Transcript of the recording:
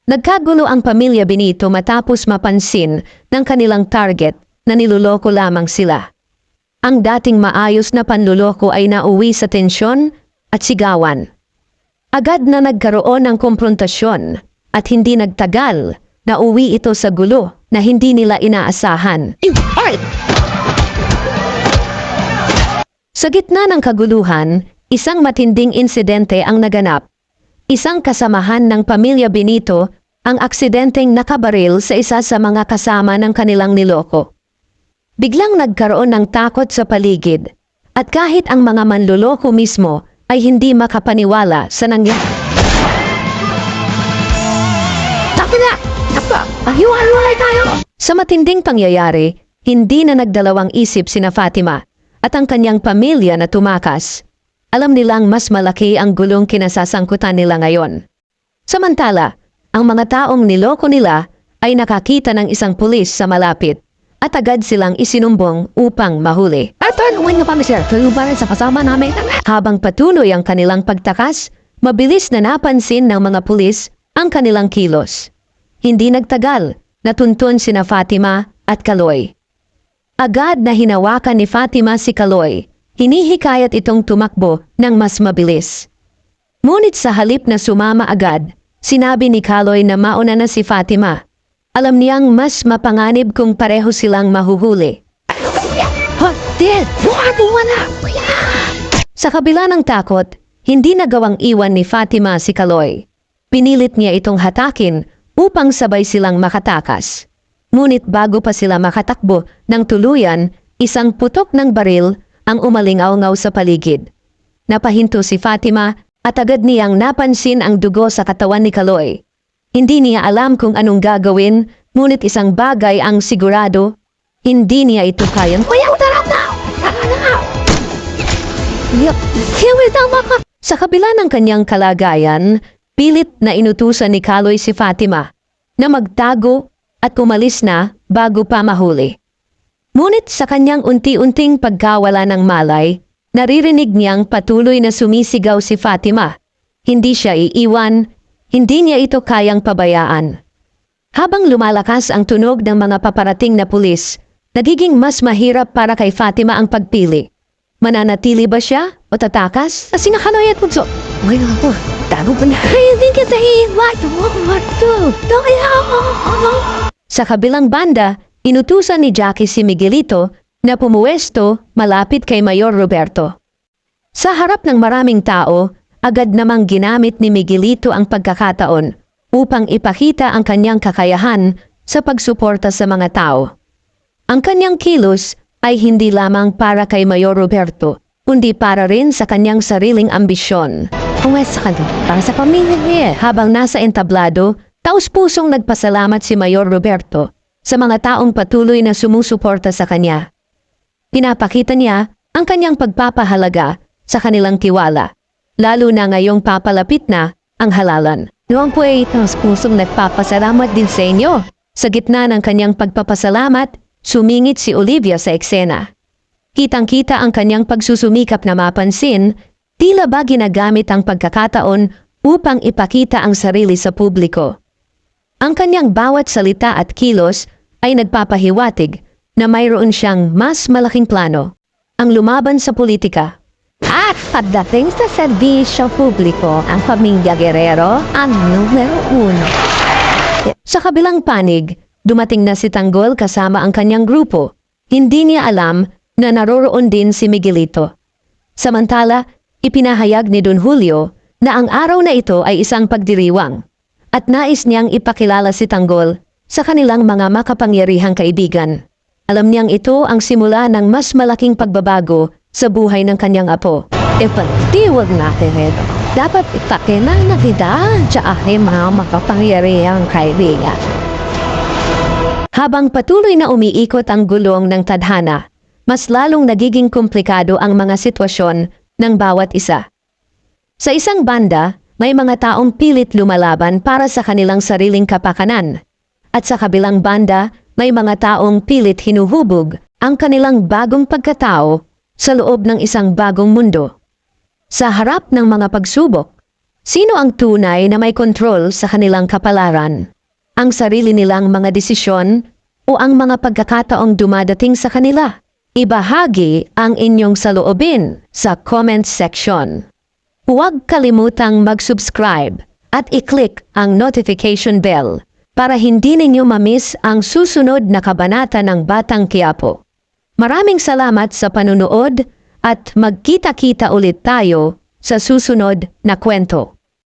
Nagkagulo ang pamilya Benito matapos mapansin ng kanilang target na niluloko lamang sila. Ang dating maayos na panluloko ay nauwi sa tensyon at sigawan. Agad na nagkaroon ng komprontasyon at hindi nagtagal na uwi ito sa gulo na hindi nila inaasahan. Sa gitna ng kaguluhan, isang matinding insidente ang naganap. Isang kasamahan ng pamilya Benito ang aksidenteng nakabaril sa isa sa mga kasama ng kanilang niloko. Biglang nagkaroon ng takot sa paligid at kahit ang mga manluloko mismo ay hindi makapaniwala sa nangyari. Tapos na! Hiwa-hiwalay tayo! Sa matinding pangyayari, hindi na nagdalawang isip sina Fatima at ang kanyang pamilya na tumakas. Alam nilang mas malaki ang gulong kinasasangkutan nila ngayon. Samantala, ang mga taong niloko nila ay nakakita ng isang pulis sa malapit at agad silang isinumbong upang mahuli. Habang patuloy ang kanilang pagtakas, mabilis na napansin ng mga pulis ang kanilang kilos. Hindi nagtagal, natuntun sina Fatima at Kaloy. Agad na hinawakan ni Fatima si Kaloy. Hinihikayat itong tumakbo ng mas mabilis. Ngunit sa halip na sumama agad, sinabi ni Kaloy na mauna na si Fatima. Alam niyang mas mapanganib kung pareho silang mahuhuli. Sa kabila ng takot, hindi nagawang iwan ni Fatima si Kaloy. Pinilit niya itong hatakin upang sabay silang makatakas. Ngunit bago pa sila makatakbo ng tuluyan, isang putok ng baril ang umalingaw-ngaw sa paligid. Napahinto si Fatima at agad niyang napansin ang dugo sa katawan ni Kaloy. Hindi niya alam kung anong gagawin, ngunit isang bagay ang sigurado, hindi niya ito kayang... Sa kabila ng kanyang kalagayan, pilit na inutusan ni Kaloy si Fatima na magtago at umalis na bago pa mahuli. Ngunit sa kanyang unti-unting pagkawala ng malay, naririnig niyang patuloy na sumisigaw si Fatima. Hindi siya iiwan, hindi niya ito kayang pabayaan. Habang lumalakas ang tunog ng mga paparating na pulis, nagiging mas mahirap para kay Fatima ang pagpili. Mananatili ba siya o tatakas? Asinakaloy at punso. Ay ako, tago pa na. Hindi kita iiwan. Sa kabilang banda, inutusan ni Jackie si Miguelito na pumuwesto malapit kay Mayor Roberto. Sa harap ng maraming tao, agad namang ginamit ni Miguelito ang pagkakataon upang ipakita ang kanyang kakayahan sa pagsuporta sa mga tao. Ang kanyang kilos ay hindi lamang para kay Mayor Roberto, kundi para rin sa kanyang sariling ambisyon. Pumwesta ka doon para sa pamilya niya. Habang nasa entablado, taus-pusong nagpasalamat si Mayor Roberto sa mga taong patuloy na sumusuporta sa kanya. Pinapakita niya ang kanyang pagpapahalaga sa kanilang tiwala, lalo na ngayong papalapit na ang halalan. Noong po ay taus-pusong nagpapasalamat din sa inyo. Sa gitna ng kanyang pagpapasalamat, sumingit si Olivia sa eksena. Kitang-kita ang kanyang pagsusumikap na mapansin, tila ba ginagamit ang pagkakataon upang ipakita ang sarili sa publiko. Ang kanyang bawat salita at kilos ay nagpapahiwatig na mayroon siyang mas malaking plano, ang lumaban sa politika. At pagdating sa serbisyo publiko, ang pamilya Guerrero ang numero 1. Sa kabilang panig, dumating na si Tanggol kasama ang kanyang grupo. Hindi niya alam na naroroon din si Miguelito. Samantala, ipinahayag ni Don Julio na ang araw na ito ay isang pagdiriwang at nais niyang ipakilala si Tanggol sa kanilang mga makapangyarihang kaibigan. Alam niyang ito ang simula ng mas malaking pagbabago sa buhay ng kanyang apo. Ipagdiwag natin ito. Dapat ipakilala kita sa aking mga makapangyarihang kaibigan. Habang patuloy na umiikot ang gulong ng tadhana, mas lalong nagiging komplikado ang mga sitwasyon ng bawat isa. Sa isang banda, may mga taong pilit lumalaban para sa kanilang sariling kapakanan. At sa kabilang banda, may mga taong pilit hinuhubog ang kanilang bagong pagkatao sa loob ng isang bagong mundo. Sa harap ng mga pagsubok, Sino ang tunay na may kontrol sa kanilang kapalaran? Ang sarili nilang mga desisyon o ang mga pagkakataong dumadating sa kanila? Ibahagi ang inyong saloobin sa comment section. Huwag kalimutang mag-subscribe at i-click ang notification bell para hindi ninyo ma-miss ang susunod na kabanata ng Batang Quiapo. Maraming salamat sa panunood at magkita-kita ulit tayo sa susunod na kwento.